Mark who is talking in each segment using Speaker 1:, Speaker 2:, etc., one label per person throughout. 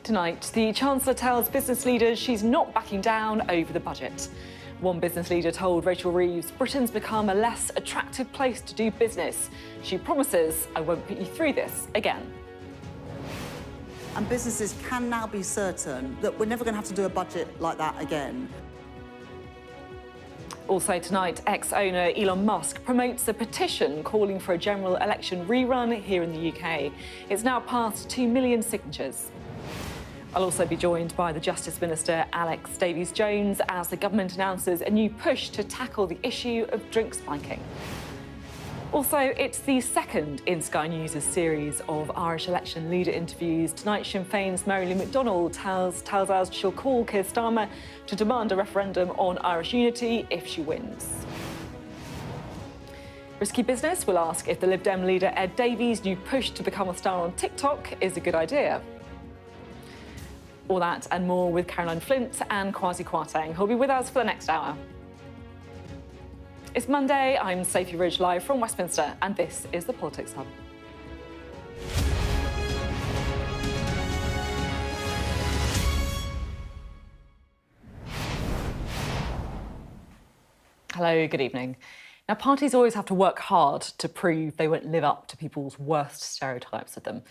Speaker 1: Tonight, the Chancellor tells business leaders she's not backing down over the budget. One business leader told Rachel Reeves Britain's become a less attractive place to do business. She promises, I won't put you through this again.
Speaker 2: And businesses can now be certain that we're never going to have to do a budget like that again.
Speaker 1: Also tonight, ex-owner Elon Musk promotes a petition calling for a general election rerun here in the UK. It's now passed 2 million signatures. I'll also be joined by the Justice Minister Alex Davies-Jones as the government announces a new push to tackle the issue of drink spiking. Also, it's the second in Sky News' series of Irish election leader interviews. Tonight, Sinn Féin's Mary Lou McDonald tells us she'll call Keir Starmer to demand a referendum on Irish unity if she wins. Risky Business will ask if the Lib Dem leader Ed Davies' new push to become a star on TikTok is a good idea. All that and more with Caroline Flint and Kwasi Kwarteng, who'll be with us for the next hour. It's Monday, I'm Sophy Ridge live from Westminster, and this is the Politics Hub. Hello, good evening. Now, parties always have to work hard to prove they won't live up to people's worst stereotypes of them.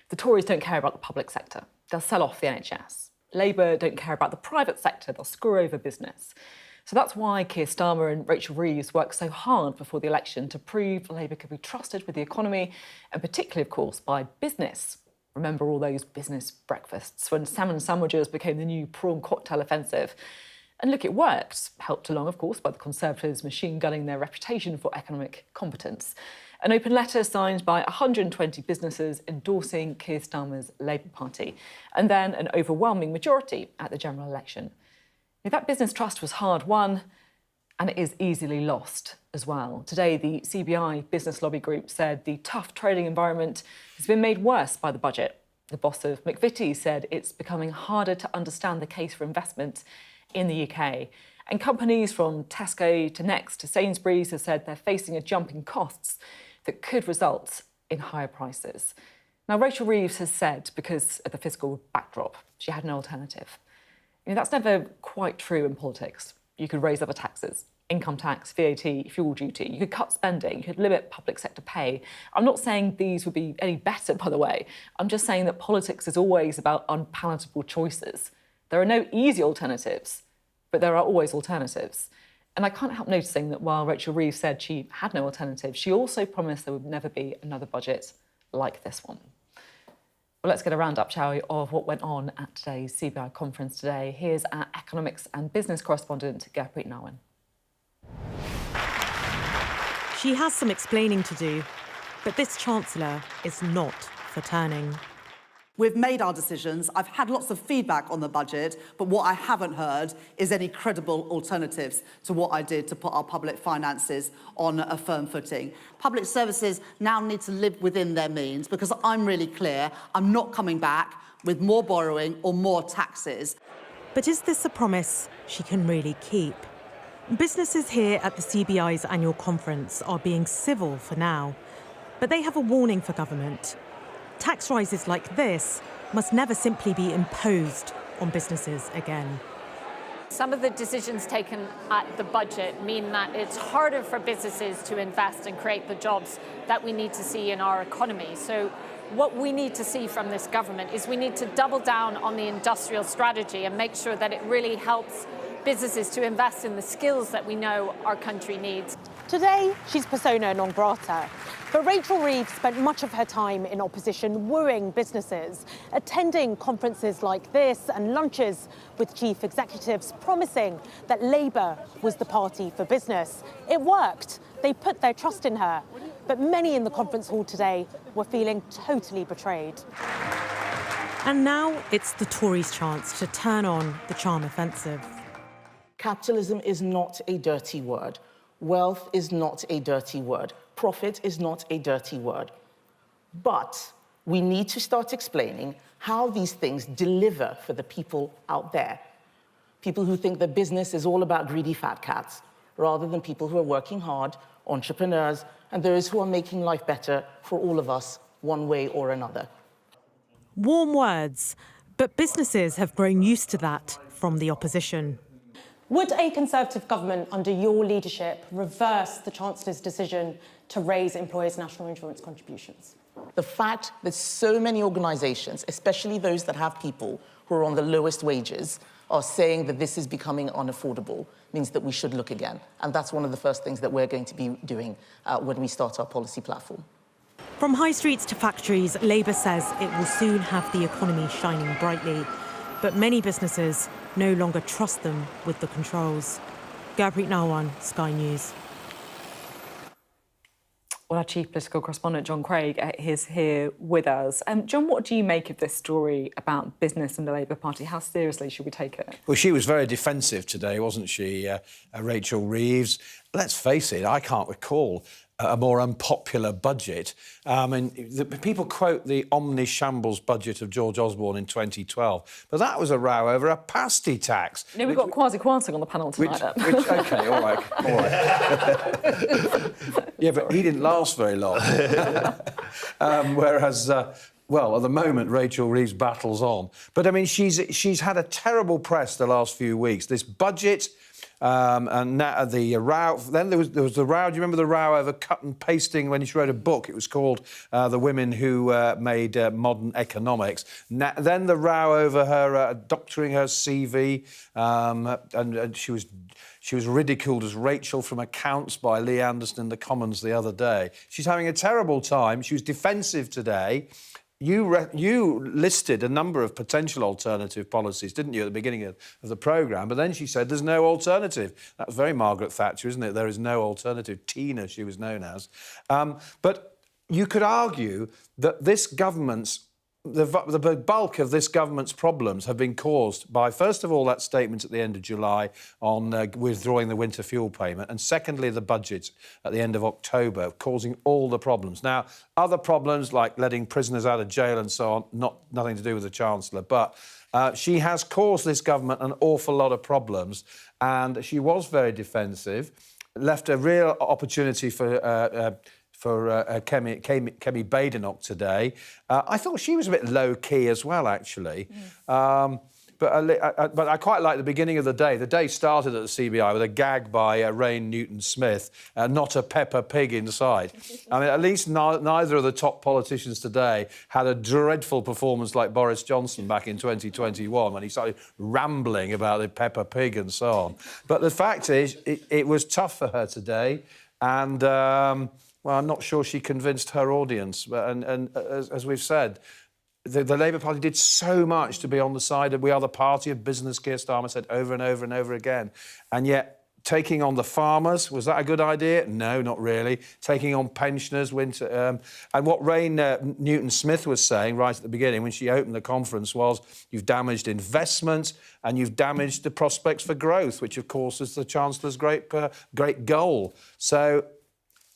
Speaker 1: The Tories don't care about the public sector. They'll sell off the NHS. Labour don't care about the private sector. They'll screw over business. So that's why Keir Starmer and Rachel Reeves worked so hard before the election to prove Labour could be trusted with the economy, and particularly, of course, by business. Remember all those business breakfasts when salmon sandwiches became the new prawn cocktail offensive? And look, it worked, helped along, of course, by the Conservatives machine-gunning their reputation for economic competence. An open letter signed by 120 businesses endorsing Keir Starmer's Labour Party, and then an overwhelming majority at the general election. Now, that business trust was hard won, and it is easily lost as well. Today, the CBI business lobby group said the tough trading environment has been made worse by the budget. The boss of McVitie said it's becoming harder to understand the case for investment in the UK. And companies from Tesco to Next to Sainsbury's have said they're facing a jump in costs that could result in higher prices. Now, Rachel Reeves has said, because of the fiscal backdrop, she had no alternative. You know, that's never quite true in politics. You could raise other taxes, income tax, VAT, fuel duty. You could cut spending. You could limit public sector pay. I'm not saying these would be any better, by the way. I'm just saying that politics is always about unpalatable choices. There are no easy alternatives, but there are always alternatives. And I can't help noticing that while Rachel Reeves said she had no alternative, she also promised there would never be another budget like this one. Well, let's get a roundup, shall we, of what went on at today's CBI conference today. Here's our economics and business correspondent, Gurpreet Narwan.
Speaker 3: She has some explaining to do, but this Chancellor is not for turning.
Speaker 2: We've made our decisions. I've had lots of feedback on the budget, but what I haven't heard is any credible alternatives to what I did to put our public finances on a firm footing. Public services now need to live within their means, because I'm really clear I'm not coming back with more borrowing or more taxes.
Speaker 3: But is this a promise she can really keep? Businesses here at the CBI's annual conference are being civil for now, but they have a warning for government. Tax rises like this must never simply be imposed on businesses again.
Speaker 4: Some of the decisions taken at the budget mean that it's harder for businesses to invest and create the jobs that we need to see in our economy. So what we need to see from this government is we need to double down on the industrial strategy and make sure that it really helps businesses to invest in the skills that we know our country needs.
Speaker 3: Today, she's persona non grata. But Rachel Reeves spent much of her time in opposition wooing businesses, attending conferences like this and lunches with chief executives promising that Labour was the party for business. It worked. They put their trust in her. But many in the conference hall today were feeling totally betrayed. And now it's the Tories' chance to turn on the charm offensive.
Speaker 5: Capitalism is not a dirty word. Wealth is not a dirty word. Profit is not a dirty word. But we need to start explaining how these things deliver for the people out there. People who think that business is all about greedy fat cats, rather than people who are working hard, entrepreneurs, and those who are making life better for all of us, one way or another.
Speaker 3: Warm words, But businesses have grown used to that from the opposition. Would a Conservative government under your leadership reverse the Chancellor's decision to raise employers' national insurance contributions?
Speaker 5: The fact that so many organisations, especially those that have people who are on the lowest wages, are saying that this is becoming unaffordable means that we should look again. And that's one of the first things that we're going to be doing when we start our policy platform.
Speaker 3: From high streets to factories, Labour says it will soon have the economy shining brightly. But many businesses no longer trust them with the controls. Gurpreet Narwan, Sky News.
Speaker 1: Well, our chief political correspondent, John Craig, is here with us. John, what do you make of this story about business and the Labour Party? How seriously should we take it?
Speaker 6: Well, she was very defensive today, wasn't she, Rachel Reeves? Let's face it, I can't recall a more unpopular budget. People quote the omni-shambles budget of George Osborne in 2012, but that was a row over a pasty tax.
Speaker 1: No, we've got Kwasi Kwarteng on the panel tonight.
Speaker 6: OK, all right. Yeah, but he didn't last very long. Whereas... well, at the moment, Rachel Reeves battles on. But, I mean, she's had a terrible press the last few weeks. This budget and the row... Then there was the row... Do you remember the row over cut and pasting when she wrote a book? It was called The Women Who Made Modern Economics. Then the row over her doctoring her CV, and she was ridiculed as Rachel from Accounts by Lee Anderson in the Commons the other day. She's having a terrible time. She was defensive today. You listed a number of potential alternative policies, didn't you, at the beginning of the programme? But then she said there's no alternative. That was very Margaret Thatcher, isn't it? There is no alternative. Tina, she was known as. But you could argue that this government's the bulk of this government's problems have been caused by, first of all, that statement at the end of July on withdrawing the winter fuel payment, and secondly, the budget at the end of October, causing all the problems. Now, other problems like letting prisoners out of jail and so on, nothing to do with the Chancellor, but she has caused this government an awful lot of problems, and she was very defensive, left a real opportunity for Kemi Badenoch today. I thought she was a bit low-key as well, actually. But I quite like the beginning of the day. The day started at the CBI with a gag by Rain Newton-Smith, not a Peppa Pig in sight. I mean, at least neither of the top politicians today had a dreadful performance like Boris Johnson back in 2021 when he started rambling about the Peppa Pig and so on. But the fact is, it was tough for her today, and... well, I'm not sure she convinced her audience. And as we've said, the Labour Party did so much to be on the side of we are the party of business, Keir Starmer said over and over and over again. And yet, taking on the farmers, was that a good idea? No, not really. Taking on pensioners, and what Rain Newton-Smith was saying right at the beginning when she opened the conference was you've damaged investment and you've damaged the prospects for growth, which, of course, is the Chancellor's great goal. So...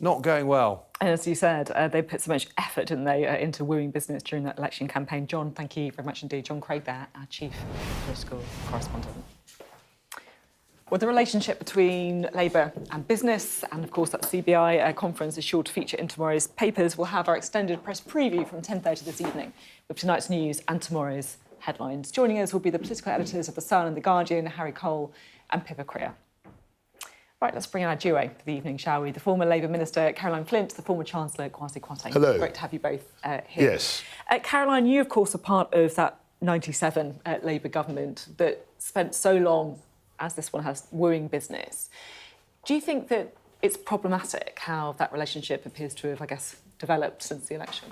Speaker 6: not going well.
Speaker 1: And as you said, they put so much effort, didn't they, into wooing business during that election campaign. John, thank you very much indeed. John Craig there, our chief political correspondent. Well, the relationship between Labour and business, and of course that CBI conference is sure to feature in tomorrow's papers. We'll have our extended press preview from 10:30 this evening with tonight's news and tomorrow's headlines. Joining us will be the political editors of The Sun and The Guardian, Harry Cole and Pippa Creer. Right, let's bring in our duo for the evening, shall we? The former Labour Minister, Caroline Flint, the former Chancellor, Kwasi Kwarteng.
Speaker 7: Hello.
Speaker 1: Great to have you both here.
Speaker 7: Yes.
Speaker 1: Caroline, you, of course, are part of that 97 Labour government that spent so long, as this one has, wooing business. Do you think that it's problematic how that relationship appears to have, I guess, developed since the election?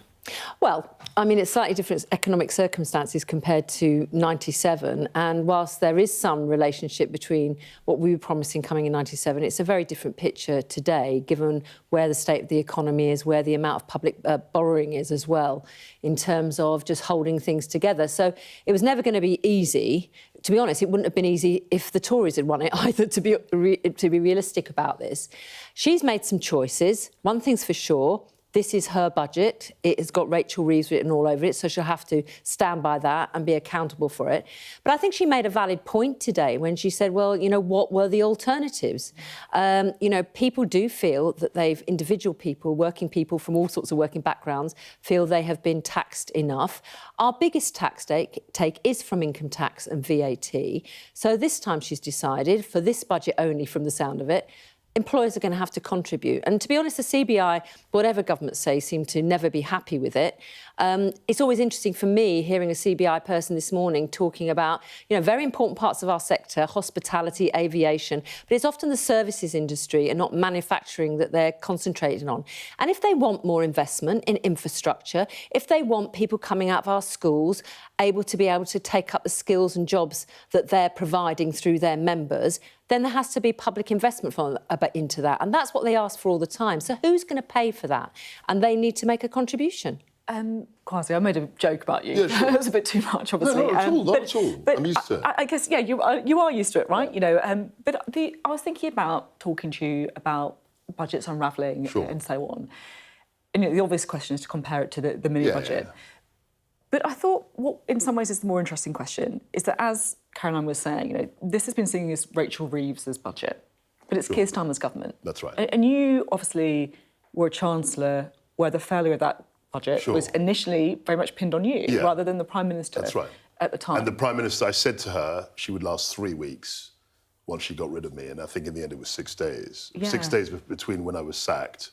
Speaker 8: Well, I mean, it's slightly different economic circumstances compared to 97. And whilst there is some relationship between what we were promising coming in 97, it's a very different picture today, given where the state of the economy is, where the amount of public borrowing is as well, in terms of just holding things together. So it was never going to be easy. To be honest, it wouldn't have been easy if the Tories had won it either, to be realistic about this. She's made some choices. One thing's for sure. this is her budget. It has got Rachel Reeves written all over it, so she'll have to stand by that and be accountable for it. But I think she made a valid point today when she said, well, you know, what were the alternatives? You know, people do feel that individual people, working people from all sorts of working backgrounds, feel they have been taxed enough. Our biggest tax take is from income tax and VAT. So this time she's decided, for this budget only from the sound of it, employers are going to have to contribute. And to be honest, the CBI, whatever governments say, seem to never be happy with it. It's always interesting for me hearing a CBI person this morning talking about, you know, very important parts of our sector, hospitality, aviation, but it's often the services industry and not manufacturing that they're concentrating on. And if they want more investment in infrastructure, if they want people coming out of our schools able to take up the skills and jobs that they're providing through their members, then there has to be public investment into that. And that's what they ask for all the time. So who's going to pay for that? And they need to make a contribution.
Speaker 1: Kwasi, I made a joke about you.
Speaker 7: Yeah, sure.
Speaker 1: It was a bit too much, obviously.
Speaker 7: No, not at all.
Speaker 1: But
Speaker 7: I'm used to it.
Speaker 1: I guess, yeah, you are used to it, right? You know, but I was thinking about talking to you about budgets unravelling and so on. And you know, the obvious question is to compare it to the mini budget. Yeah. But I thought what, in some ways, is the more interesting question is that, as Caroline was saying, you know, this has been seen as Rachel Reeves' budget, but it's Keir Starmer's government.
Speaker 7: That's right.
Speaker 1: And you obviously were a Chancellor where the failure of that budget was initially very much pinned on you rather than the Prime Minister.
Speaker 7: That's right.
Speaker 1: At the time.
Speaker 7: And the Prime Minister, I said to her she would last 3 weeks once she got rid of me, and I think in the end it was 6 days.
Speaker 1: Yeah.
Speaker 7: 6 days between when I was sacked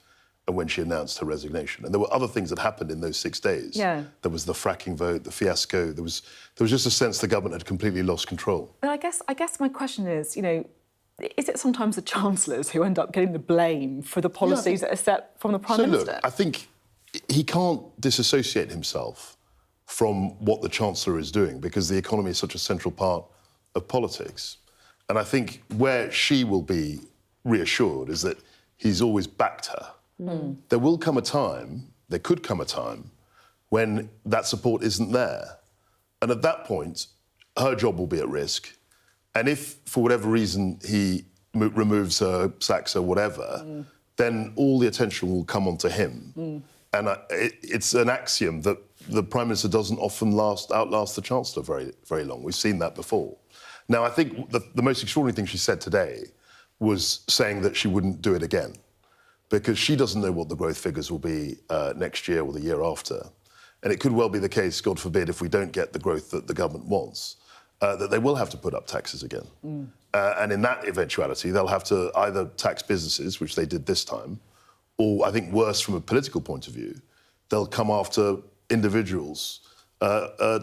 Speaker 7: and when she announced her resignation. And there were other things that happened in those 6 days.
Speaker 1: Yeah.
Speaker 7: There was the fracking vote, the fiasco. There was just a sense the government had completely lost control.
Speaker 1: But I guess my question is, you know, is it sometimes the Chancellors who end up getting the blame for the policies that are set from the Prime Minister?
Speaker 7: Look, I think he can't disassociate himself from what the Chancellor is doing because the economy is such a central part of politics. And I think where she will be reassured is that he's always backed her. Mm. There could come a time when that support isn't there. And at that point, her job will be at risk. And if, for whatever reason, he removes her, sacks her, whatever, then all the attention will come onto him. Mm. And it's an axiom that the Prime Minister doesn't often outlast the Chancellor very, very long. We've seen that before. Now, I think the most extraordinary thing she said today was saying that she wouldn't do it again, because she doesn't know what the growth figures will be next year or the year after. And it could well be the case, God forbid, if we don't get the growth that the government wants, that they will have to put up taxes again. Mm. And in that eventuality, they'll have to either tax businesses, which they did this time, or I think worse from a political point of view, they'll come after individuals'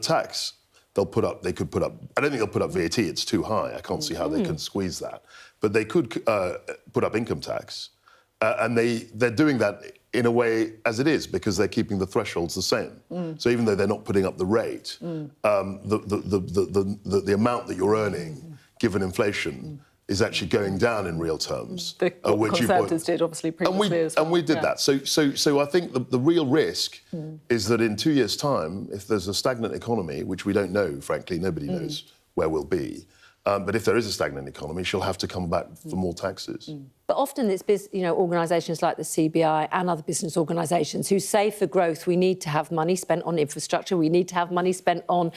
Speaker 7: tax. They could put up, I don't think they'll put up VAT, it's too high. I can't see how they can squeeze that. But they could put up income tax. And they're doing that in a way as it is, because they're keeping the thresholds the same. Mm. So even though they're not putting up the rate, the amount that you're earning, given inflation, is actually going down in real terms.
Speaker 1: The Conservatives did, obviously, previously as well.
Speaker 7: And we did that. So I think the real risk is that in 2 years' time, if there's a stagnant economy, which we don't know, frankly, nobody knows where we'll be, but if there is a stagnant economy, she'll have to come back for more taxes.
Speaker 8: But often it's organisations like the CBI and other business organisations who say for growth we need to have money spent on infrastructure, we need to have money spent on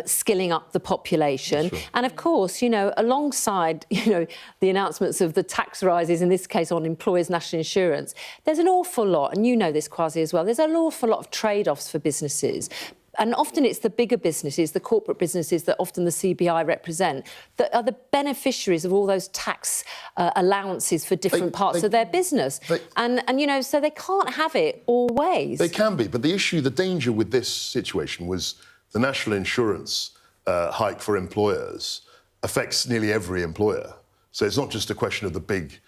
Speaker 8: skilling up the population. Sure. And of course, alongside, the announcements of the tax rises, in this case on employers' national insurance, there's an awful lot, and you know this, Kwasi, as well, there's an awful lot of trade-offs for businesses. And often it's the bigger businesses, the corporate businesses that often the CBI represent, that are the beneficiaries of all those tax allowances for different parts of their business. So they can't have it all ways.
Speaker 7: They can be, but the danger with this situation was the national insurance hike for employers affects nearly every employer. So it's not just a question of the big,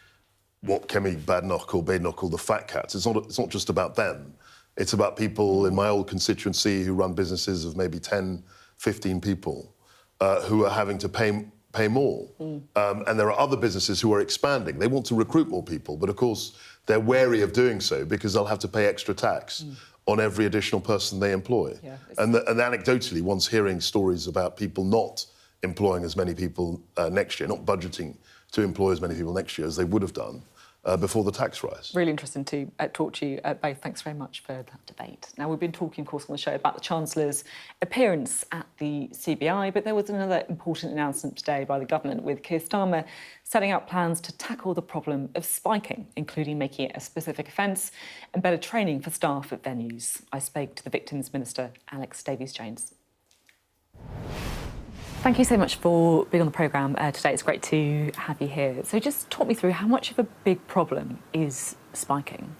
Speaker 7: what Kemi Badenoch called the fat cats. It's not just about them. It's about people in my old constituency who run businesses of maybe 10, 15 people who are having to pay more. And there are other businesses who are expanding. They want to recruit more people, but of course they're wary of doing so because they'll have to pay extra tax on every additional person they employ. Yeah, and anecdotally, one's hearing stories about people not employing as many people next year, not budgeting to employ as many people next year as they would have done, before the tax rise.
Speaker 1: Really interesting to talk to you both. Thanks very much for that debate. Now, we've been talking, of course, on the show about the Chancellor's appearance at the CBI, but there was another important announcement today by the government, with Keir Starmer setting out plans to tackle the problem of spiking, including making it a specific offence and better training for staff at venues. I spoke to the Victims Minister, Alex Davies-Jones. Thank you so much for being on the programme today. It's great to have you here. So just talk me through, how much of a big problem is spiking?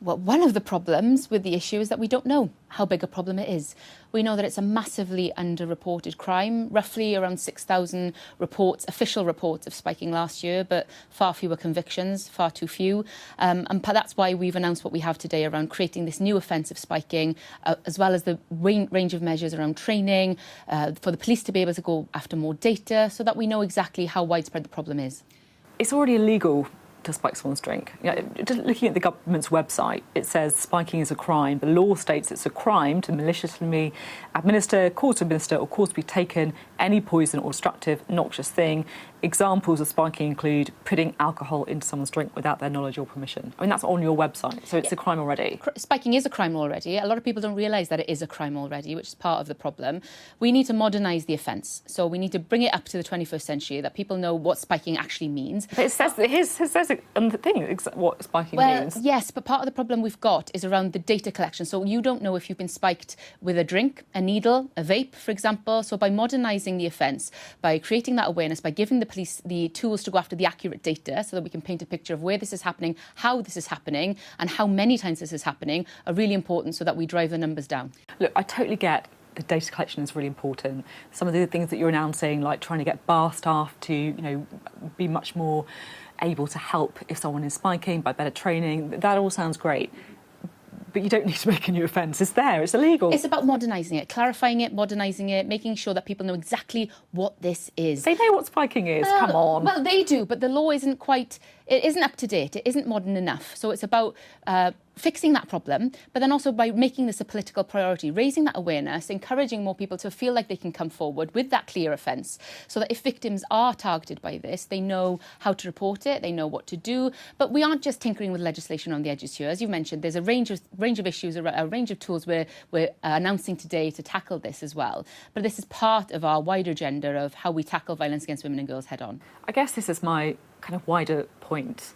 Speaker 9: Well, one of the problems with the issue is that we don't know how big a problem it is. We know that it's a massively underreported crime, roughly around 6,000 reports, official reports of spiking last year, but far fewer convictions, far too few. And that's why we've announced what we have today around creating this new offence of spiking, as well as the range of measures around training, for the police to be able to go after more data so that we know exactly how widespread the problem is.
Speaker 1: It's already illegal to spike someone's drink. Just looking at the government's website, it says spiking is a crime. The law states it's a crime to maliciously administer, cause to administer, or cause to be taken any poison or destructive, noxious thing. Examples of spiking include putting alcohol into someone's drink without their knowledge or permission. I mean, that's on your website, so it's a crime already.
Speaker 9: Spiking is a crime already. A lot of people don't realise that it is a crime already, which is part of the problem. We need to modernise the offence. So we need to bring it up to the 21st century, that people know what spiking actually means.
Speaker 1: But it says it on the thing, what spiking means.
Speaker 9: Yes, but part of the problem we've got is around the data collection. So you don't know if you've been spiked with a drink, a needle, a vape, for example. So by modernising the offence, by creating that awareness, by giving the police the tools to go after the accurate data so that we can paint a picture of where this is happening, how this is happening, and how many times this is happening, are really important so that we drive the numbers down.
Speaker 1: Look, I totally get the data collection is really important. Some of the things that you're announcing, like trying to get bar staff to, be much more able to help if someone is spiking by better training, that all sounds great. But you don't need to make a new offence. It's there. It's illegal.
Speaker 9: It's about modernising it, clarifying it, modernising it, making sure that people know exactly what this is.
Speaker 1: They know what spiking is. Come on.
Speaker 9: Well, they do, but the law isn't up to date. It isn't modern enough. So it's about fixing that problem, but then also by making this a political priority, raising that awareness, encouraging more people to feel like they can come forward with that clear offence, so that if victims are targeted by this, they know how to report it, they know what to do. But we aren't just tinkering with legislation on the edges here. As you mentioned, there's a range of issues, a range of tools we're announcing today to tackle this as well. But this is part of our wider agenda of how we tackle violence against women and girls head on.
Speaker 1: I guess this is my kind of wider point.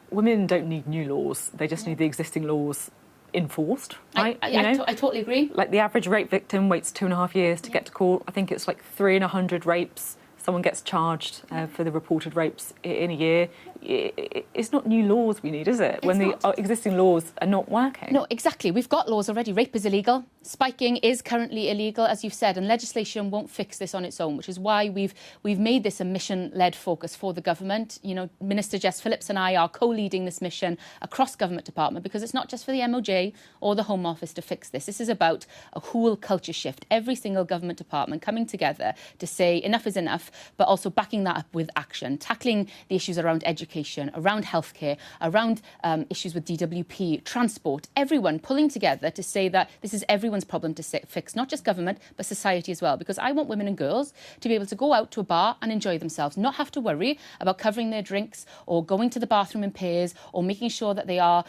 Speaker 1: Women don't need new laws. They just need the existing laws enforced, right?
Speaker 9: I totally agree.
Speaker 1: Like the average rape victim waits 2.5 years to get to court. I think it's like 3 in 100 rapes. Someone gets charged for the reported rapes in a year. It's not new laws we need, is it? When the existing laws are not working.
Speaker 9: No, exactly. We've got laws already. Rape is illegal. Spiking is currently illegal, as you've said, and legislation won't fix this on its own, which is why we've made this a mission-led focus for the government. Minister Jess Phillips and I are co-leading this mission across government department, because it's not just for the MOJ or the Home Office to fix this. This is about a whole culture shift. Every single government department coming together to say enough is enough, but also backing that up with action, tackling the issues around education, around healthcare, around issues with DWP, transport, everyone pulling together to say that this is everyone's problem to fix, not just government, but society as well. Because I want women and girls to be able to go out to a bar and enjoy themselves, not have to worry about covering their drinks or going to the bathroom in pairs or making sure that they are,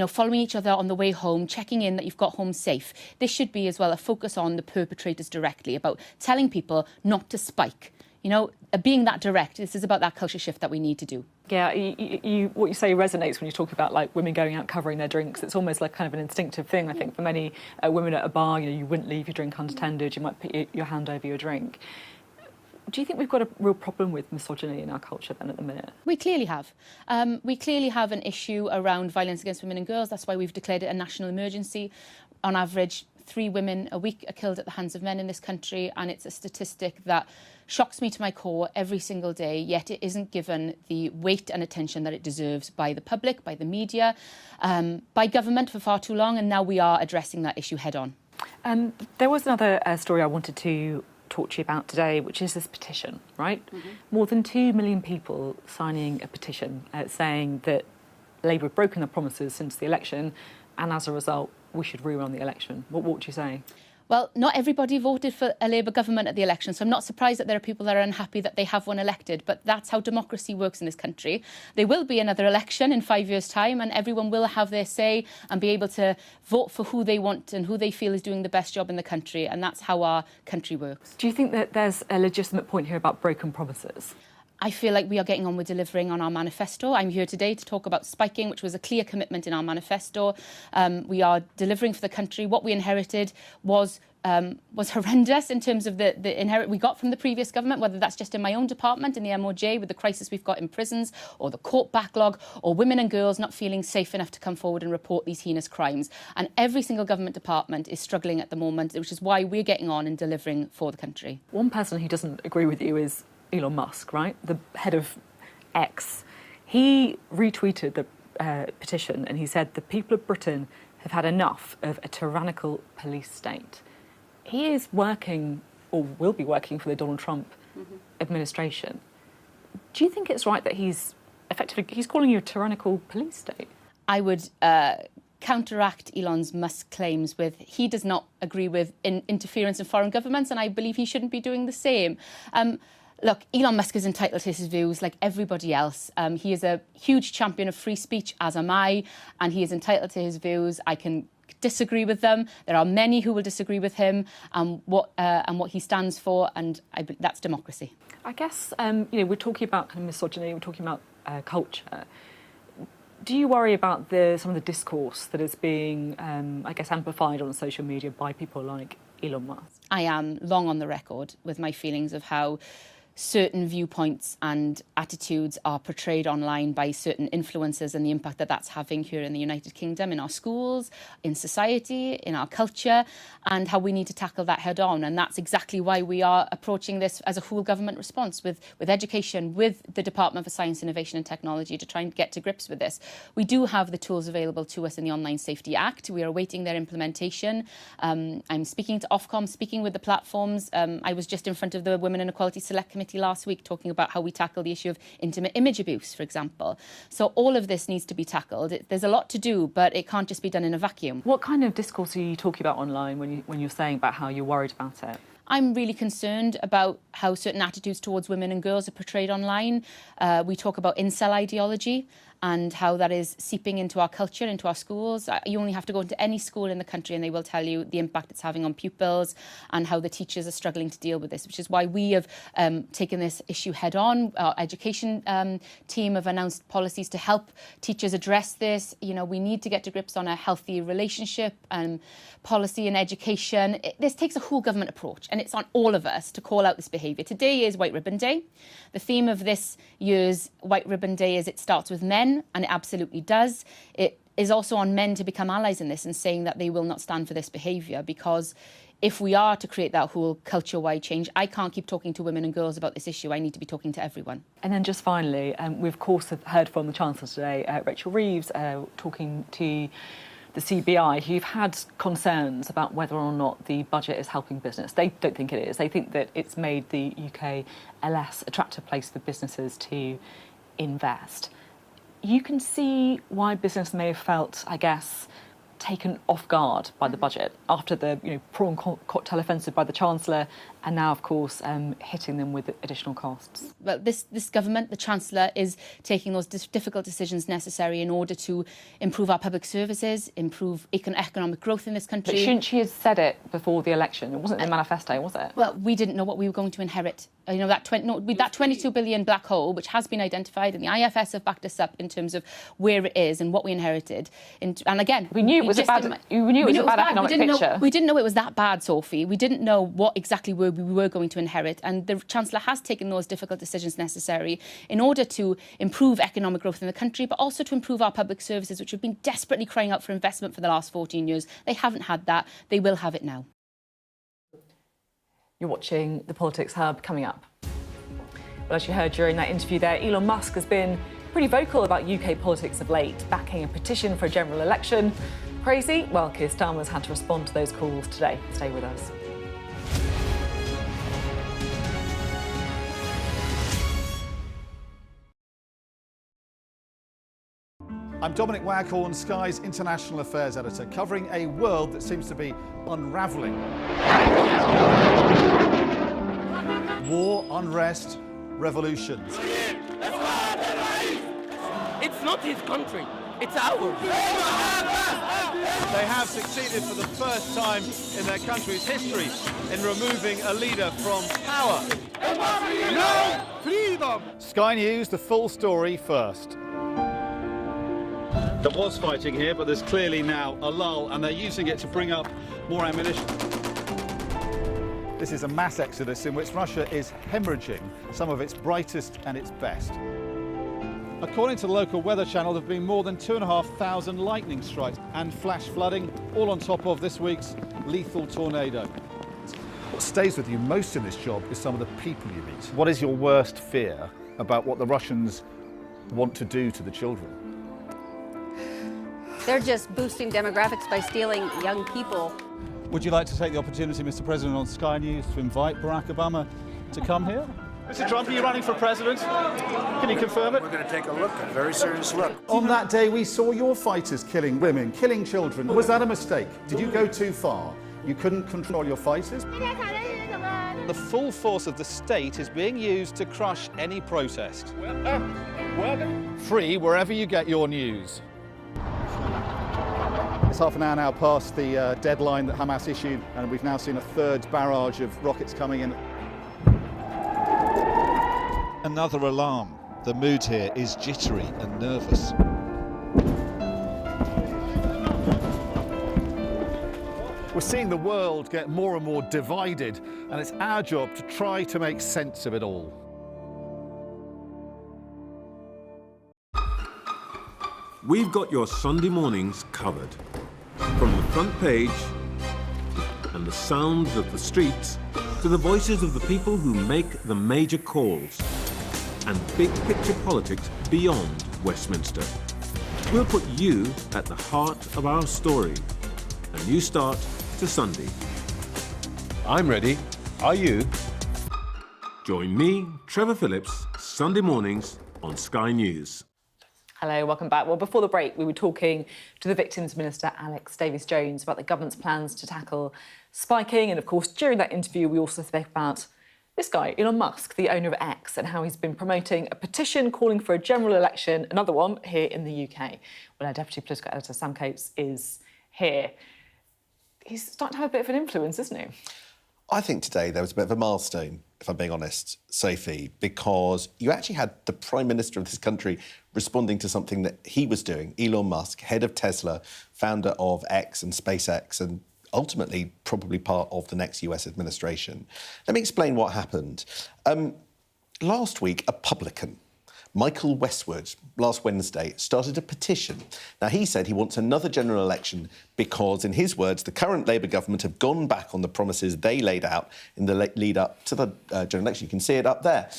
Speaker 9: following each other on the way home, checking in that you've got home safe. This should be as well a focus on the perpetrators directly, about telling people not to spike. Being that direct, this is about that culture shift that we need to do.
Speaker 1: Yeah, what you say resonates when you talk about like women going out covering their drinks. It's almost like kind of an instinctive thing, I think, for many women at a bar. You wouldn't leave your drink unattended. You might put your hand over your drink. Do you think we've got a real problem with misogyny in our culture then at the minute?
Speaker 9: We clearly have. We clearly have an issue around violence against women and girls. That's why we've declared it a national emergency. On average, 3 women a week are killed at the hands of men in this country, and it's a statistic that shocks me to my core every single day, yet it isn't given the weight and attention that it deserves by the public, by the media, by government for far too long, and now we are addressing that issue head on.
Speaker 1: There was another story I wanted to talk to you about today, which is this petition, right? Mm-hmm. More than 2 million people signing a petition saying that Labour have broken their promises since the election, and as a result, we should rerun the election. What would you say?
Speaker 9: Well, not everybody voted for a Labour government at the election, so I'm not surprised that there are people that are unhappy that they have one elected, but that's how democracy works in this country. There will be another election in 5 years' time, and everyone will have their say and be able to vote for who they want and who they feel is doing the best job in the country, and that's how our country works.
Speaker 1: Do you think that there's a legitimate point here about broken promises?
Speaker 9: I feel like we are getting on with delivering on our manifesto. I'm here today to talk about spiking, which was a clear commitment in our manifesto. We are delivering for the country. What we inherited was horrendous in terms of the inherit we got from the previous government, whether that's just in my own department, in the MOJ, with the crisis we've got in prisons, or the court backlog, or women and girls not feeling safe enough to come forward and report these heinous crimes. And every single government department is struggling at the moment, which is why we're getting on and delivering for the country.
Speaker 1: One person who doesn't agree with you is Elon Musk, right? The head of X. He retweeted the petition and he said the people of Britain have had enough of a tyrannical police state. He is working, or will be working, for the Donald Trump administration. Do you think it's right that he's calling you a tyrannical police state?
Speaker 9: I would counteract Elon Musk's claims with he does not agree with interference in foreign governments, and I believe he shouldn't be doing the same. Look, Elon Musk is entitled to his views like everybody else. He is a huge champion of free speech, as am I, and he is entitled to his views. I can disagree with them. There are many who will disagree with him and what he stands for, and that's democracy.
Speaker 1: I guess, we're talking about kind of misogyny, we're talking about culture. Do you worry about some of the discourse that is being, amplified on social media by people like Elon Musk?
Speaker 9: I am long on the record with my feelings of how certain viewpoints and attitudes are portrayed online by certain influencers and the impact that that's having here in the United Kingdom, in our schools, in society, in our culture, and how we need to tackle that head on. And that's exactly why we are approaching this as a whole government response with education, with the Department for Science, Innovation and Technology to try and get to grips with this. We do have the tools available to us in the Online Safety Act. We are awaiting their implementation. I'm speaking to Ofcom, speaking with the platforms. I was just in front of the Women and Equality Select Committee last week talking about how we tackle the issue of intimate image abuse, for example. So all of this needs to be tackled. There's a lot to do, but it can't just be done in a vacuum.
Speaker 1: What kind of discourse are you talking about online when you're saying about how you're worried about it?
Speaker 9: I'm really concerned about how certain attitudes towards women and girls are portrayed online. We talk about incel ideology and how that is seeping into our culture, into our schools. You only have to go into any school in the country and they will tell you the impact it's having on pupils and how the teachers are struggling to deal with this, which is why we have taken this issue head on. Our education team have announced policies to help teachers address this. You know, we need to get to grips on a healthy relationship and policy and education. This takes a whole government approach, and it's on all of us to call out this behaviour. Today is White Ribbon Day. The theme of this year's White Ribbon Day is it starts with men, and it absolutely does. It is also on men to become allies in this and saying that they will not stand for this behaviour, because if we are to create that whole culture-wide change, I can't keep talking to women and girls about this issue. I need to be talking to everyone.
Speaker 1: And then just finally, we of course have heard from the Chancellor today, Rachel Reeves, talking to the CBI, who've had concerns about whether or not the budget is helping business. They don't think it is. They think that it's made the UK a less attractive place for businesses to invest. You can see why business may have felt, I guess, taken off guard by the budget after the prawn cocktail offensive by the Chancellor, and now, of course, hitting them with additional costs.
Speaker 9: Well, this government, the Chancellor, is taking those difficult decisions necessary in order to improve our public services, improve economic growth in this country.
Speaker 1: But shouldn't she have said it before the election? It wasn't in the manifesto, was it?
Speaker 9: Well, we didn't know what we were going to inherit. That 22 billion black hole, which has been identified, and the IFS have backed us up in terms of where it is and what we inherited. And again,
Speaker 1: we knew it was a bad economic picture.
Speaker 9: We didn't know it was that bad, Sophie. We didn't know what exactly we were going to inherit. And the Chancellor has taken those difficult decisions necessary in order to improve economic growth in the country, but also to improve our public services, which have been desperately crying out for investment for the last 14 years. They haven't had that. They will have it now.
Speaker 1: You're watching The Politics Hub. Coming up. Well, as you heard during that interview there, Elon Musk has been pretty vocal about UK politics of late, backing a petition for a general election. Crazy? Well, Keir Starmer's had to respond to those calls today. Stay with us.
Speaker 10: I'm Dominic Waghorn, Sky's International Affairs Editor, covering a world that seems to be unravelling. War, unrest, revolutions.
Speaker 11: It's not his country, it's ours.
Speaker 10: They have succeeded for the first time in their country's history in removing a leader from power.
Speaker 11: No freedom!
Speaker 10: Sky News, the full story first. There was fighting here, but there's clearly now a lull, and they're using it to bring up more ammunition. This is a mass exodus in which Russia is hemorrhaging some of its brightest and its best. According to the local weather channel, there have been more than 2,500 lightning strikes and flash flooding, all on top of this week's lethal tornado. What stays with you most in this job is some of the people you meet. What is your worst fear about what the Russians want to do to the children?
Speaker 12: They're just boosting demographics by stealing young people.
Speaker 10: Would you like to take the opportunity, Mr. President, on Sky News to invite Barack Obama to come here? Mr. Trump, are you running for president? Can you confirm it?
Speaker 13: We're going to take a look, a very serious look.
Speaker 10: On that day, we saw your fighters killing women, killing children. Was that a mistake? Did you go too far? You couldn't control your fighters? The full force of the state is being used to crush any protest. Free wherever you get your news. It's half an hour now past the deadline that Hamas issued, and we've now seen a third barrage of rockets coming in. Another alarm. The mood here is jittery and nervous. We're seeing the world get more and more divided, and it's our job to try to make sense of it all.
Speaker 14: We've got your Sunday mornings covered. From the front page and the sounds of the streets to the voices of the people who make the major calls and big picture politics beyond Westminster. We'll put you at the heart of our story. A new start to Sunday.
Speaker 6: I'm ready. Are you?
Speaker 14: Join me, Trevor Phillips, Sunday mornings on Sky News.
Speaker 1: Hello, welcome back. Well, before the break, we were talking to the Victims Minister, Alex Davies-Jones, about the government's plans to tackle spiking. And of course, during that interview, we also spoke about this guy, Elon Musk, the owner of X, and how he's been promoting a petition calling for a general election, another one, here in the UK. Well, our Deputy Political Editor, Sam Coates, is here. He's starting to have a bit of an influence, isn't he?
Speaker 15: I think today there was a bit of a milestone, if I'm being honest, Sophie, because you actually had the Prime Minister of this country responding to something that he was doing, Elon Musk, head of Tesla, founder of X and SpaceX, and ultimately probably part of the next US administration. Let me explain what happened. Last week, a publican, Michael Westwood, last Wednesday, started a petition. Now, he said he wants another general election because, in his words, the current Labour government have gone back on the promises they laid out in the lead up to the general election. You can see it up there.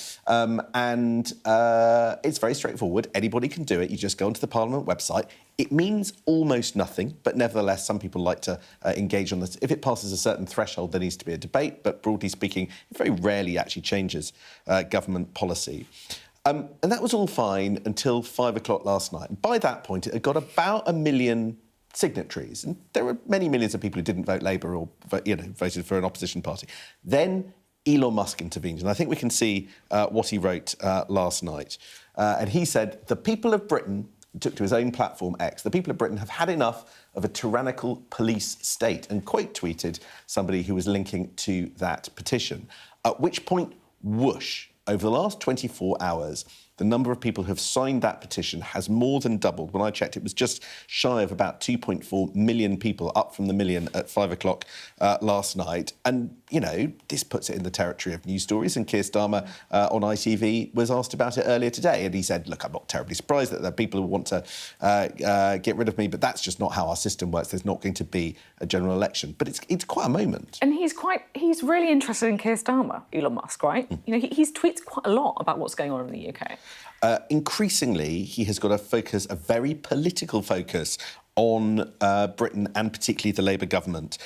Speaker 15: It's very straightforward. Anybody can do it. You just go onto the Parliament website. It means almost nothing, but nevertheless, some people like to engage on this. If it passes a certain threshold, there needs to be a debate, but broadly speaking, it very rarely actually changes government policy. And that was all fine until 5 o'clock last night. And by that point, it had got about 1 million signatories. And there were many millions of people who didn't vote Labour or voted for an opposition party. Then Elon Musk intervened. And I think we can see what he wrote last night. And he said, the people of Britain, took to his own platform, X, the people of Britain have had enough of a tyrannical police state, and quote tweeted somebody who was linking to that petition. At which point, whoosh, over the last 24 hours, the number of people who have signed that petition has more than doubled. When I checked, it was just shy of about 2.4 million people, up from the million at 5 o'clock last night. And, you know, this puts it in the territory of news stories. And Keir Starmer on ITV was asked about it earlier today. And he said, look, I'm not terribly surprised that there are people who want to get rid of me, but that's just not how our system works. There's not going to be a general election. But it's quite a moment.
Speaker 1: And he's really interested in Keir Starmer, Elon Musk, right? You know, he tweets quite a lot about what's going on in the UK.
Speaker 15: Increasingly, he has got a very political focus on Britain and particularly the Labour government,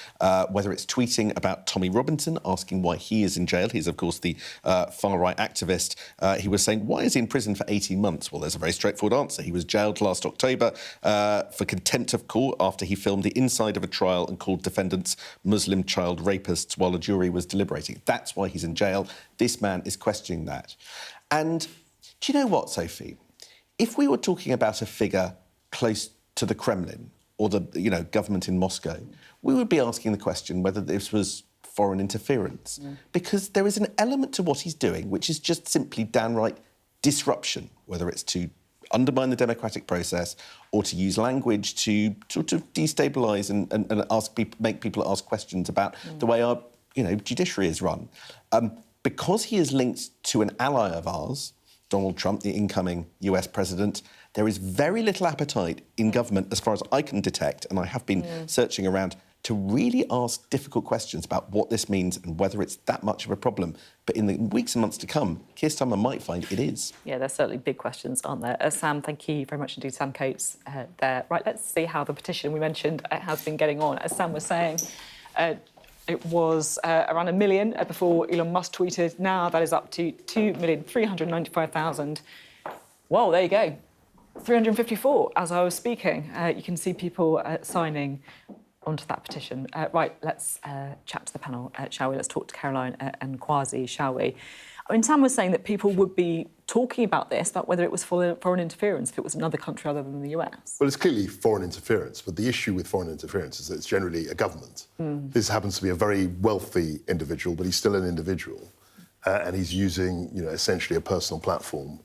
Speaker 15: whether it's tweeting about Tommy Robinson, asking why he is in jail. He's, of course, the far-right activist. He was saying, why is he in prison for 18 months? Well, there's a very straightforward answer. He was jailed last October for contempt of court after he filmed the inside of a trial and called defendants Muslim child rapists while a jury was deliberating. That's why he's in jail. This man is questioning that. And do you know what, Sophie? If we were talking about a figure close to the Kremlin or the government in Moscow, we would be asking the question whether this was foreign interference. Because there is an element to what he's doing which is just simply downright disruption, whether it's to undermine the democratic process or to use language to sort of destabilise and make people ask questions about the way our judiciary is run. Because he is linked to an ally of ours, Donald Trump, the incoming US president, there is very little appetite in government, as far as I can detect, and I have been searching around, to really ask difficult questions about what this means and whether it's that much of a problem. But in the weeks and months to come, Keir Starmer might find it is.
Speaker 1: Yeah, there's certainly big questions, aren't there? Sam, thank you very much indeed, Sam Coates there. Right, let's see how the petition we mentioned has been getting on. As Sam was saying, it was around 1 million before Elon Musk tweeted. Now that is up to 2,395,000. Whoa, there you go. 354 as I was speaking. You can see people signing onto that petition. Right, let's chat to the panel, shall we? Let's talk to Caroline and Kwasi, shall we? I mean, Sam was saying that people would be talking about this, about whether it was foreign interference, if it was another country other than the US.
Speaker 7: Well, it's clearly foreign interference, but the issue with foreign interference is that it's generally a government. This happens to be a very wealthy individual, but he's still an individual, and he's using, essentially a personal platform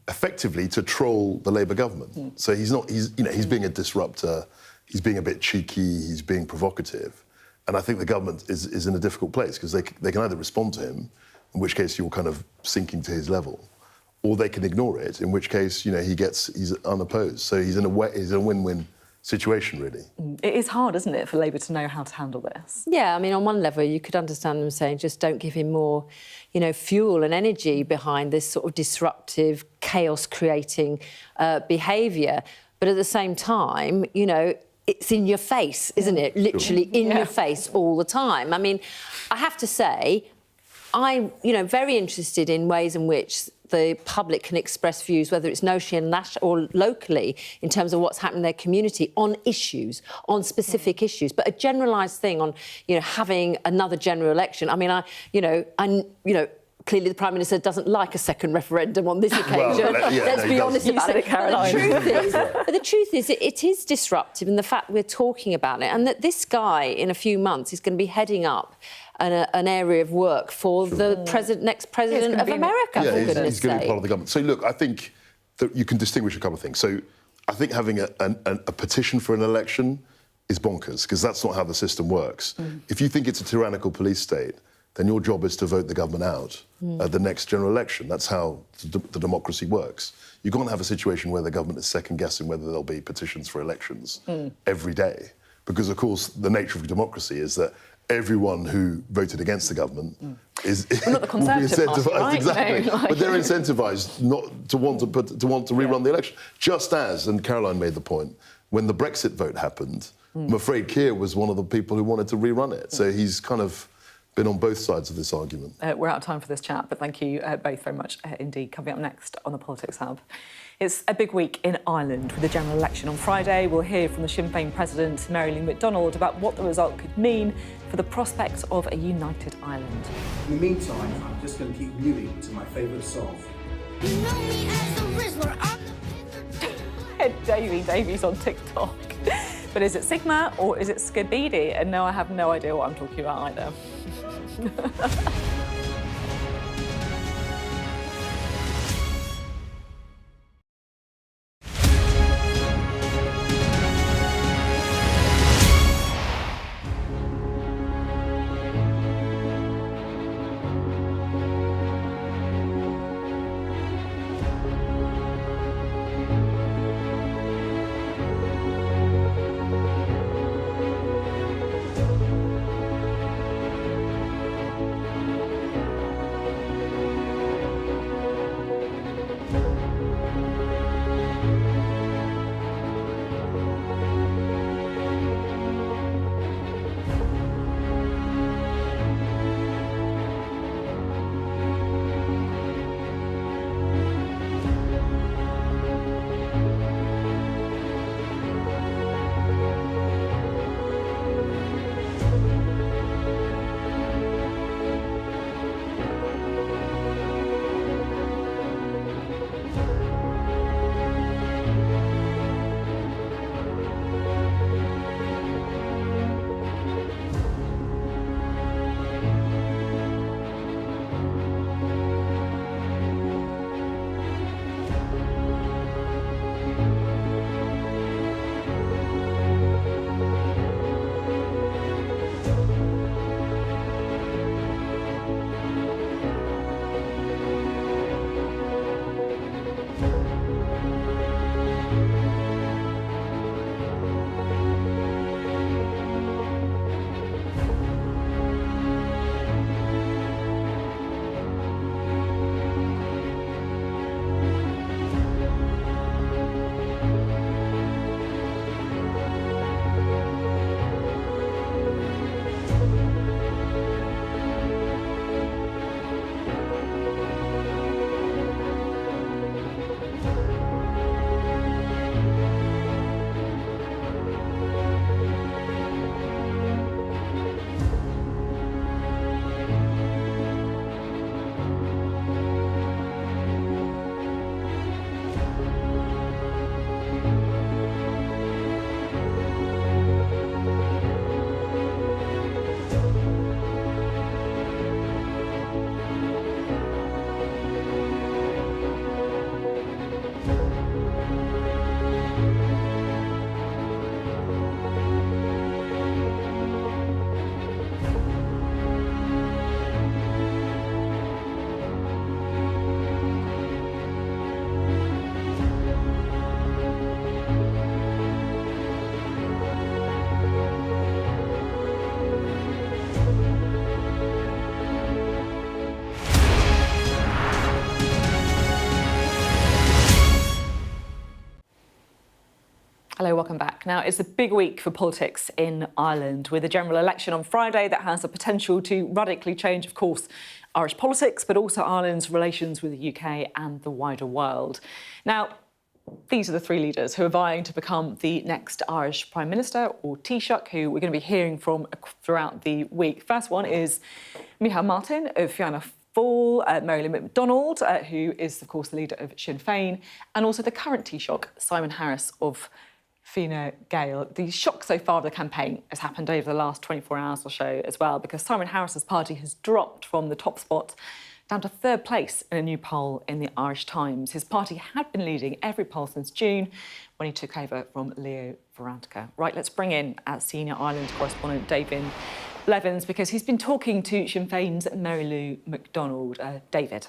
Speaker 7: effectively to troll the Labour government. So he's being a disruptor, he's being a bit cheeky, he's being provocative. And I think the government is in a difficult place because they can either respond to him, in which case you're kind of sinking to his level, or they can ignore it, in which case, he's unopposed. So he's in a win-win situation, really.
Speaker 1: It is hard, isn't it, for Labour to know how to handle this?
Speaker 8: Yeah, I mean, on one level, you could understand them saying, just don't give him more, fuel and energy behind this sort of disruptive, chaos-creating behaviour. But at the same time, it's in your face, isn't it? Literally in your face all the time. I mean, I have to say, I'm, very interested in ways in which the public can express views, whether it's nationally or locally, in terms of what's happening in their community on issues, on specific issues. But a generalised thing on, having another general election. I mean, clearly the Prime Minister doesn't like a second referendum on this occasion. Let's be honest about it, Caroline. The truth is, it is disruptive in the fact we're talking about it, and that this guy, in a few months, is going to be heading up an area of work for the next president of America, for goodness sake.
Speaker 7: He's going to be part of the government. So, look, I think that you can distinguish a couple of things. So I think having a petition for an election is bonkers, because that's not how the system works. If you think it's a tyrannical police state, then your job is to vote the government out at the next general election. That's how the democracy works. You can't have a situation where the government is second-guessing whether there'll be petitions for elections every day. Because, of course, the nature of democracy is that everyone who voted against the government will be incentivised,
Speaker 1: right?
Speaker 7: exactly. But they're incentivised not to want to rerun the election. Just as, and Caroline made the point, when the Brexit vote happened, I'm afraid Keir was one of the people who wanted to rerun it. So he's kind of been on both sides of this argument.
Speaker 1: We're out of time for this chat, but thank you both very much indeed. Coming up next on the Politics Hub. It's a big week in Ireland with the general election on Friday. We'll hear from the Sinn Féin President, Mary Lou McDonald, about what the result could mean for the prospects of a united Ireland.
Speaker 13: In the meantime, I'm just going to keep moving to my favourite song.
Speaker 1: Davey Davies on TikTok. But is it Sigma or is it Skibidi? And no, I have no idea what I'm talking about either. Hello, welcome back. Now, it's a big week for politics in Ireland, with a general election on Friday that has the potential to radically change, of course, Irish politics, but also Ireland's relations with the UK and the wider world. Now, these are the three leaders who are vying to become the next Irish Prime Minister, or Taoiseach, who we're going to be hearing from throughout the week. First one is Micheál Martin of Fianna Fáil, Mary Lou McDonald, who is, of course, the leader of Sinn Féin, and also the current Taoiseach, Simon Harris of Fine Gael. The shock so far of the campaign has happened over the last 24 hours or so as well, because Simon Harris's party has dropped from the top spot down to third place in a new poll in the Irish Times. His party had been leading every poll since June, when he took over from Leo Varadkar. Right, let's bring in our senior Ireland correspondent David Blevins, because he's been talking to Sinn Féin's Mary Lou McDonald. David.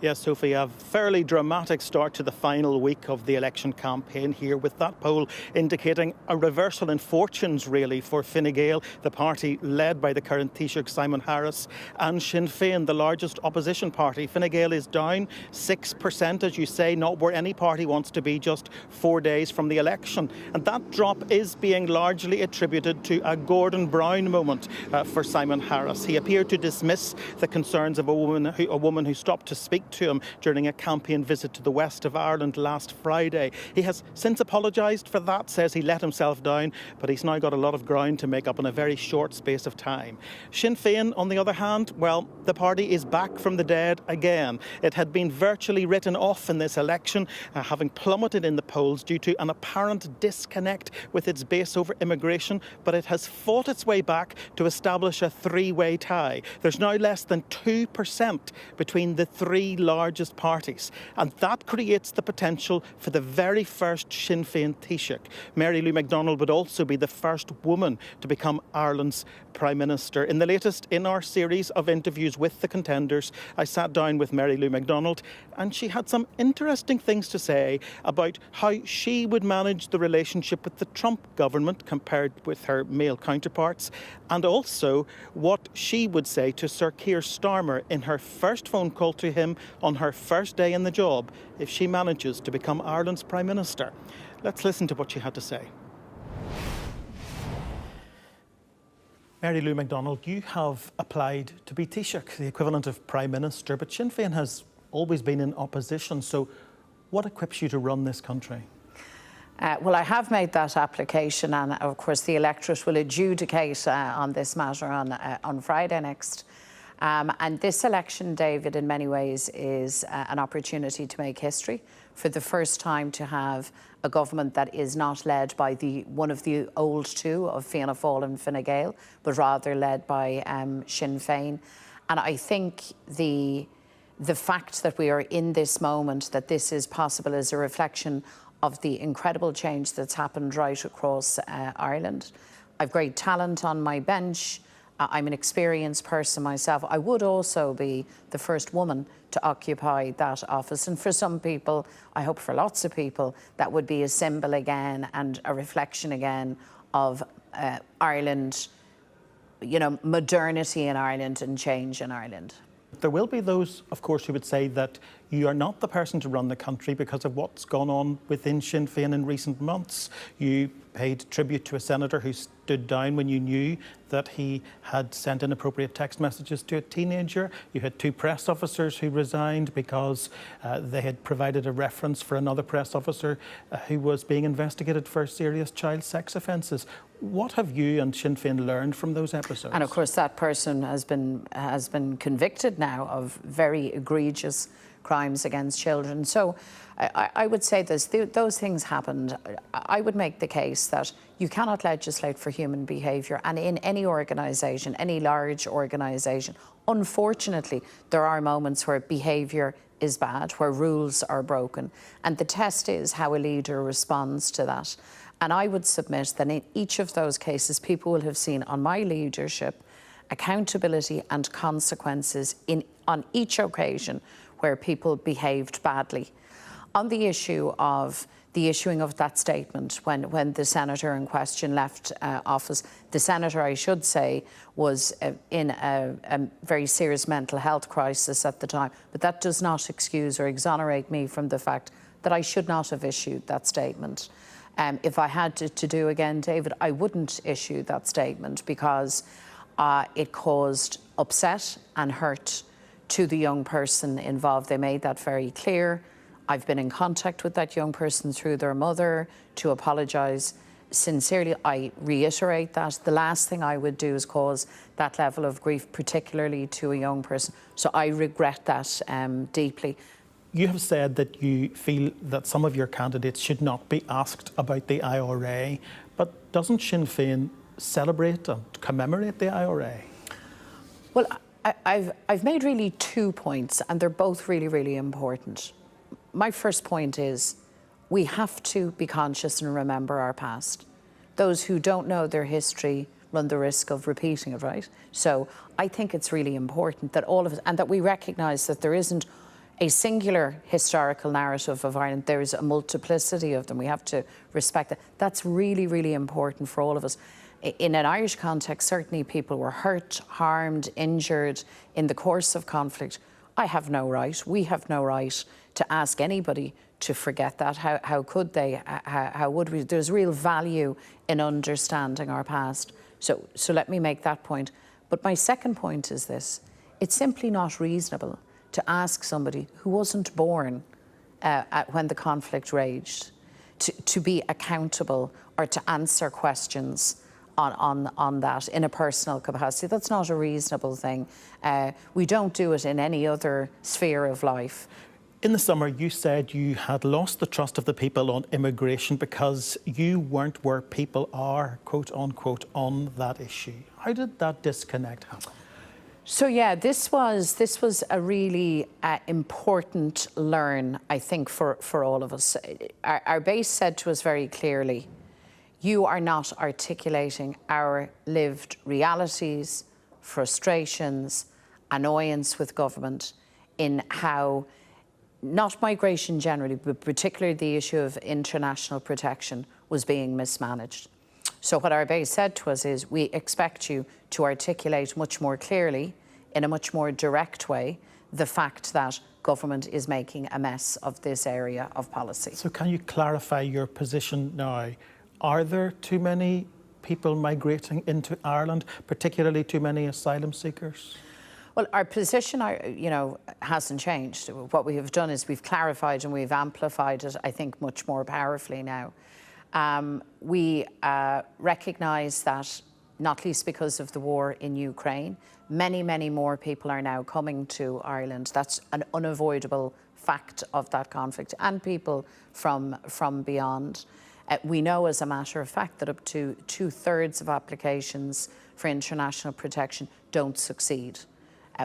Speaker 16: Yes, Sophie, a fairly dramatic start to the final week of the election campaign here, with that poll indicating a reversal in fortunes, really, for Fine Gael, the party led by the current Taoiseach Simon Harris, and Sinn Féin, the largest opposition party. Fine Gael is down 6%, as you say, not where any party wants to be just 4 days from the election. And that drop is being largely attributed to a Gordon Brown moment for Simon Harris. He appeared to dismiss the concerns of a woman who stopped to speak to him during a campaign visit to the west of Ireland last Friday. He has since apologised for that, says he let himself down, but he's now got a lot of ground to make up in a very short space of time. Sinn Féin, on the other hand, well, the party is back from the dead again. It had been virtually written off in this election, having plummeted in the polls due to an apparent disconnect with its base over immigration, but it has fought its way back to establish a three-way tie. There's now less than 2% between the three largest parties, and that creates the potential for the very first Sinn Féin Taoiseach. Mary Lou McDonald would also be the first woman to become Ireland's Prime Minister. In the latest in our series of interviews with the contenders, I sat down with Mary Lou McDonald, and she had some interesting things to say about how she would manage the relationship with the Trump government compared with her male counterparts, and also what she would say to Sir Keir Starmer in her first phone call to him on her first day in the job if she manages to become Ireland's Prime Minister. Let's listen to what she had to say. Mary Lou McDonald, you have applied to be Taoiseach, the equivalent of Prime Minister, but Sinn Féin has always been in opposition, so what equips you to run this country?
Speaker 17: Well, I have made that application, and of course the electorate will adjudicate on this matter on Friday next. And this election, David, in many ways is an opportunity to make history. For the first time, to have a government that is not led by one of the old two of Fianna Fáil and Fine Gael, but rather led by Sinn Féin. And I think the fact that we are in this moment, that this is possible, is a reflection of the incredible change that's happened right across Ireland. I've great talent on my bench. I'm an experienced person myself. I would also be the first woman to occupy that office. And for some people, I hope for lots of people, that would be a symbol again and a reflection again of Ireland, you know, modernity in Ireland and change in Ireland.
Speaker 16: There will be those, of course, who would say that you are not the person to run the country because of what's gone on within Sinn Féin in recent months. You paid tribute to a senator who stood down when you knew that he had sent inappropriate text messages to a teenager. You had two press officers who resigned because they had provided a reference for another press officer who was being investigated for serious child sex offences. What have you and Sinn Féin learned from those episodes?
Speaker 17: And of course that person has been convicted now of very egregious crimes against children. So I would say this, those things happened. I would make the case that you cannot legislate for human behaviour, and in any organisation, any large organisation, unfortunately, there are moments where behaviour is bad, where rules are broken, and the test is how a leader responds to that. And I would submit that in each of those cases, people will have seen on my leadership accountability and consequences on each occasion where people behaved badly. On the issue of the issuing of that statement when the senator in question left office, the senator, I should say, was in a very serious mental health crisis at the time, but that does not excuse or exonerate me from the fact that I should not have issued that statement. If I had to do again, David, I wouldn't issue that statement because it caused upset and hurt to the young person involved. They made that very clear. I've been in contact with that young person through their mother to apologise sincerely. I reiterate that. The last thing I would do is cause that level of grief, particularly to a young person. So I regret that deeply.
Speaker 16: You have said that you feel that some of your candidates should not be asked about the IRA, but doesn't Sinn Féin celebrate and commemorate the IRA?
Speaker 17: Well, I've made really 2 points, and they're both really, really important. My first point is we have to be conscious and remember our past. Those who don't know their history run the risk of repeating it, right? So I think it's really important that all of us, and that we recognise that there isn't a singular historical narrative of Ireland. There is a multiplicity of them. We have to respect that. That's really, really important for all of us. In an Irish context, certainly people were hurt, harmed, injured in the course of conflict. I have no right, we have no right to ask anybody to forget that. How could they? How would we? There's real value in understanding our past. So let me make that point. But my second point is this. It's simply not reasonable to ask somebody who wasn't born when the conflict raged to be accountable or to answer questions on that in a personal capacity. That's not a reasonable thing. We don't do it in any other sphere of life.
Speaker 16: In the summer, you said you had lost the trust of the people on immigration because you weren't where people are, quote unquote, on that issue. How did that disconnect happen?
Speaker 17: So yeah, this was a really important learn, I think, for all of us. Our base said to us very clearly, you are not articulating our lived realities, frustrations, annoyance with government in how, not migration generally, but particularly the issue of international protection was being mismanaged. So what our base said to us is, we expect you to articulate much more clearly, in a much more direct way, the fact that government is making a mess of this area of policy.
Speaker 16: So can you clarify your position now? Are there too many people migrating into Ireland, particularly too many asylum seekers?
Speaker 17: Well, our position, hasn't changed. What we have done is we've clarified and we've amplified it, I think, much more powerfully now. We recognise that, not least because of the war in Ukraine, many, many more people are now coming to Ireland. That's an unavoidable fact of that conflict, and people from beyond. We know, as a matter of fact, that up to 2/3 of applications for international protection don't succeed.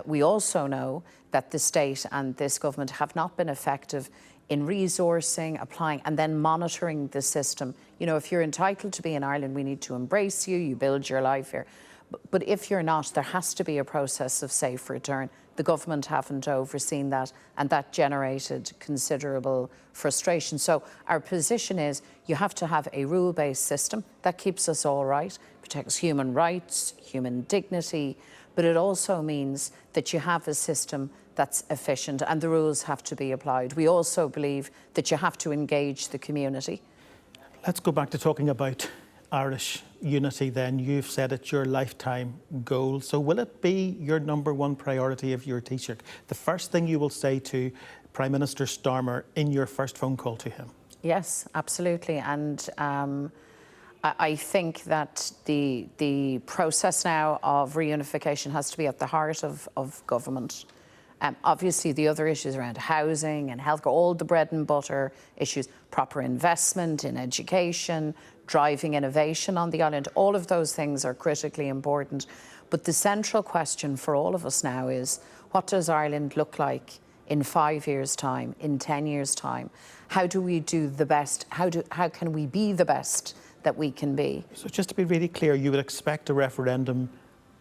Speaker 17: We also know that the state and this government have not been effective in resourcing, applying, and then monitoring the system. You know, if you're entitled to be in Ireland, we need to embrace you, you build your life here. But if you're not, there has to be a process of safe return. The government haven't overseen that, and that generated considerable frustration. So our position is, you have to have a rule-based system that keeps us all right, protects human rights, human dignity, but it also means that you have a system that's efficient, and the rules have to be applied. We also believe that you have to engage the community.
Speaker 16: Let's go back to talking about Irish unity then. You've said it's your lifetime goal. So will it be your #1 priority of your Taoiseach? The first thing you will say to Prime Minister Starmer in your first phone call to him?
Speaker 17: Yes, absolutely. And I think that the process now of reunification has to be at the heart of government. Obviously, the other issues around housing and healthcare, all the bread and butter issues, proper investment in education, driving innovation on the island, all of those things are critically important. But the central question for all of us now is, what does Ireland look like in 5 years' time, in 10 years' time? How do we do the best? How can we be the best that we can be?
Speaker 16: So just to be really clear, you would expect a referendum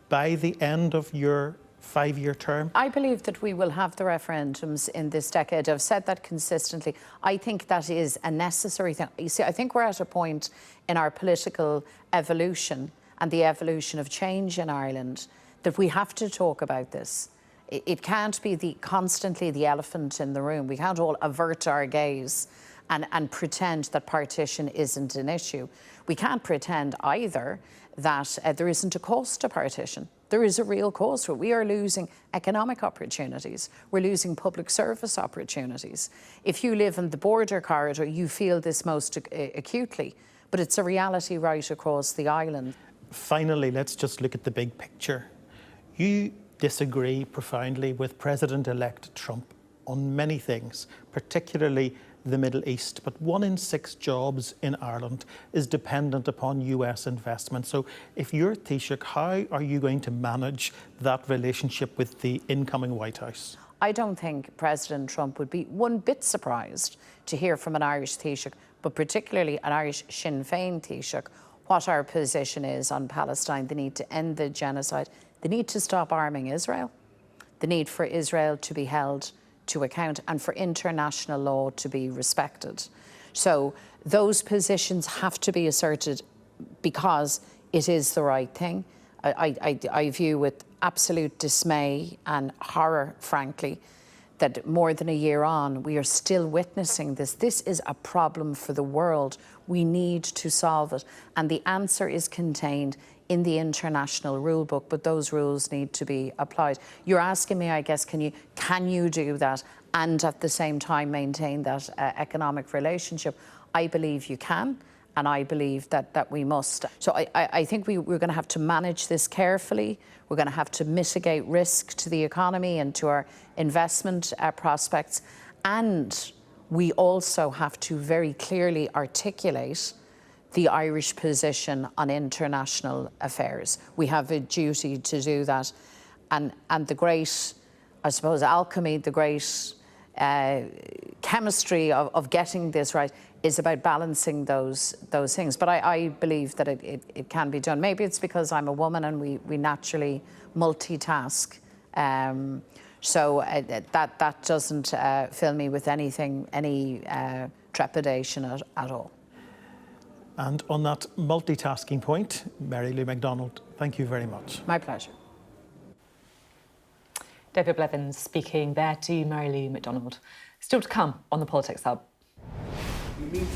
Speaker 16: by the end of your 5-year term?
Speaker 17: I believe that we will have the referendums in this decade. I've said that consistently. I think that is a necessary thing. You see, I think we're at a point in our political evolution and the evolution of change in Ireland that we have to talk about this. It can't be constantly the elephant in the room. We can't all avert our gaze and pretend that partition isn't an issue. We can't pretend either that there isn't a cost to partition. There is a real cost to it. We are losing economic opportunities. We're losing public service opportunities. If you live in the border corridor, you feel this most acutely, but it's a reality right across the island.
Speaker 16: Finally, let's just look at the big picture. You disagree profoundly with President-elect Trump on many things, particularly the Middle East, but 1 in 6 jobs in Ireland is dependent upon US investment. So if you're Taoiseach, how are you going to manage that relationship with the incoming White House?
Speaker 17: I don't think President Trump would be one bit surprised to hear from an Irish Taoiseach, but particularly an Irish Sinn Féin Taoiseach, what our position is on Palestine, the need to end the genocide, the need to stop arming Israel, the need for Israel to be held to account and for international law to be respected. So those positions have to be asserted because it is the right thing. I view with absolute dismay and horror, frankly, that more than a year on, we are still witnessing this. This is a problem for the world. We need to solve it. And the answer is contained in the international rule book, but those rules need to be applied. You're asking me, I guess, can you do that and at the same time maintain that economic relationship? I believe you can, and I believe that we must. So I think we're going to have to manage this carefully. We're going to have to mitigate risk to the economy and to our investment prospects. And we also have to very clearly articulate the Irish position on international affairs. We have a duty to do that. And the great, I suppose, alchemy, the great chemistry of getting this right is about balancing those things. But I believe that it can be done. Maybe it's because I'm a woman and we naturally multitask. So that doesn't fill me with any trepidation at all.
Speaker 16: And on that multitasking point, Mary Lou McDonald, thank you very much.
Speaker 17: My pleasure.
Speaker 1: David Blevins speaking there to Mary Lou McDonald. Still to come on the Politics Hub.
Speaker 13: In the meantime,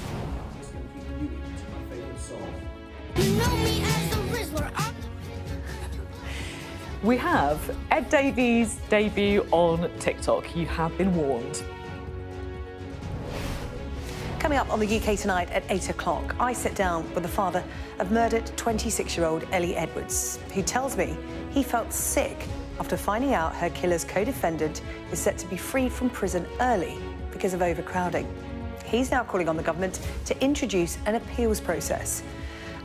Speaker 13: I'm just going to keep moving to my favourite song.
Speaker 18: You know me as the Rizzler.
Speaker 1: We have Ed Davies' debut on TikTok. You have been warned.
Speaker 19: Coming up on the UK Tonight at 8 o'clock, I sit down with the father of murdered 26-year-old Ellie Edwards, who tells me he felt sick after finding out her killer's co-defendant is set to be freed from prison early because of overcrowding. He's now calling on the government to introduce an appeals process.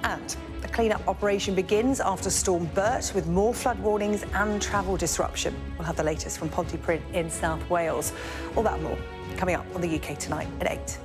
Speaker 19: And the clean-up operation begins after Storm Bert, with more flood warnings and travel disruption. We'll have the latest from Pontypridd in South Wales. All that and more coming up on the UK Tonight at 8.